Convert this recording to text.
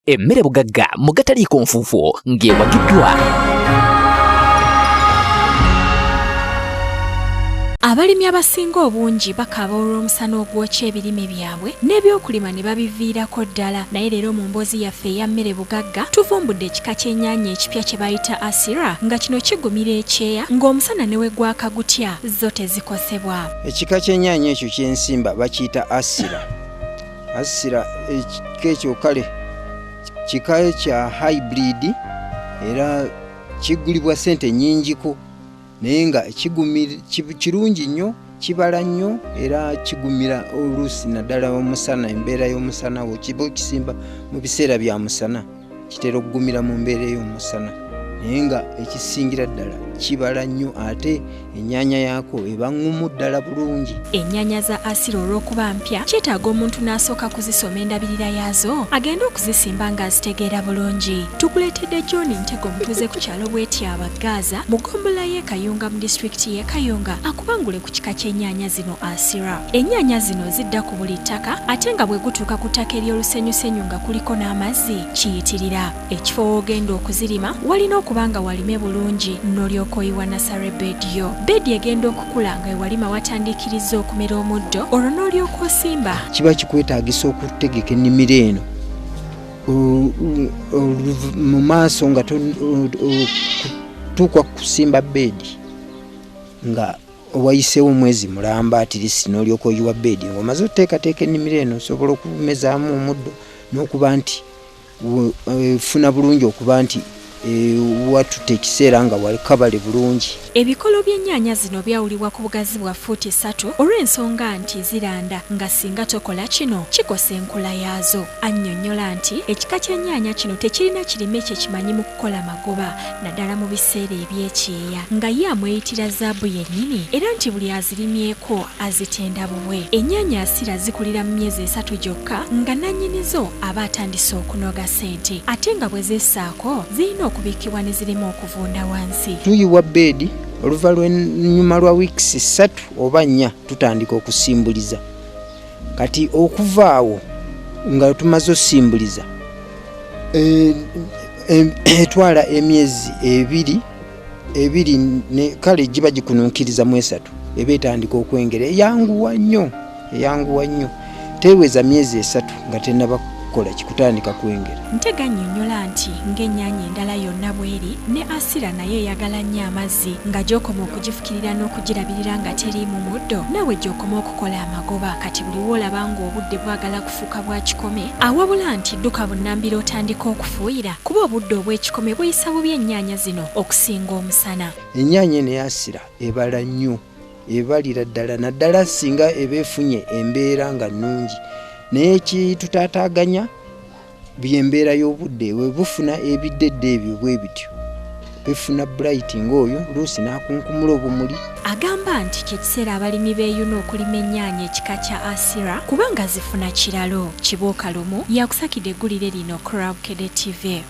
emmere bugagga mu gataliiko nfuufu ng'ewagiddwa. Abalimi abasinga obungi bakaaba olw'omusana ogwokya ebirime byabwe n'ebyokulima ne babiviirako ddala, naye leero mu mboozi yaffe eya mmere bugagga tuvumbudde ekika ky'ennyaanya ekipya kye bayita asira nga kino kigumira ekyeya ng'omusana ne we gwaka gutya zo tezikosebwa. Ekika ky'ennyaanya ekyo ky'ensimba bakiyita asira. Asira ekika ekyo kale kika kya hybrid era kigulibwa ssente nnyingiko. Naye nga kirungi nnyo, kibala nnyo era kigumira oluusi naddala omusana, embeera y'omusana kiba okisimba mu biseera bya musana kitera okugumira mu mbeera y'omusana. Naye nga ekisingira ddala kibala nnyo ate ennyaanya yaako eba ngumu ddala bulungi. Ennyaanya za asira olw'okuba mpya kyetaaga omuntu n'asooka kuzisoma endabirira yaazo agenda okuzisimba ng'azitegeera bulungi. Tukuleetedde John Ntego mutuuze ku kyalo bw'etyaba Gaza mu ggombolola y'e Kayunga mu disitulikiti y'e Kayunga akubangule ku kika ky'ennyaanya zino asira. Ennyaanya zino zidda ku buli ttaka ate nga bwe gutuuka ku ttaka ery'olusenyusenyu nga kuliko n'amazzi kiyitirira. Ekifo w'ogenda okuzirima walina okuba nga walime bulungi n'olyoka oyiwa nasare bediyo. Bedi egenda okukula nga ewalima watandikiriza okumera omuddo olwo n'olyoka osimba. Kiba kikwetaagisa okutegeka ennimiro eno mu maaso nga tuukwa kusimba bedi nga wayiseewo omwezi mulamba atirisi n'olyoka oyiwa bedi ng'omaze oteekateeka ennimiro eno osobola okumezaamu omuddo n'okuba nti funa bulungi okuba nti watute ekiseera nga wakabale bulungi. Ebikolo by'ennyaanya zino byawulibwa ku bugazi bwa fuuti 3 olw'ensonga nti ziranda nga singa tokola kino kikosa enkula yaazo. Annyonnyola nti ekika ky'ennyaanya kino tekirina kirime kye kimanyi mu kukola magoba naddala mu biseera eby'ekyeya nga ye amweyitira zaabu yennyini era nti buli azirimyeko azitenda bubwe. Ennyaanya asira zikulira mu myezi 3 gyokka nga nannyinizo aba atandise okunoga ssente ate nga bwe zessaako zirina okubikibwa ne zirema okuvunda wansi. Tuyiwa bedi oluva lw'ennyuma lwa wiikisi 3 oba 4 tutandika okusimbuliza. Kati okuva awo nga tumaze osimbuliza etwala emyezi ebiri ne kale giba gikunuukiriza mu 3 eba etandika okwengera eyanguwa nnyo teeweza myezi 3 nga tennaba kukola kikutandika kwengera. Ntega annyonnyola nti ng'ennyaanya endala yonna bw'eri ne asira naye eyagala nnyo amazzi nga gy'okoma okugifukirira n'okugirabirira nga teri mu muddo nawe gy'okoma okukola amagoba. Kati buli w'olaba ng'obudde bwagala kufuuka bwa kikome awabula nti dduka bunnambiro otandika okufuuyira kuba obudde obw'ekikome buyisa bubi ennyaanya zino okusinga omusana. Ennyaanya eno eyasira ebala nnyo ebalira ddala naddala singa eba efunye embeera nga nnungi. Naye ekitutaataaganya by'embeera y'obudde we bufuna ebiddedde ebyo bwe bityo bifuna bright ng'oyo luusi n'akunkumula obumuli. Agamba nti ky'ekiseera abalimi beeyuna okulima ennyaanya ekika kya asira kubanga zifuna kiralo. Kibuuka lumu yakusakidde eggulire lino ku Bukedde TV.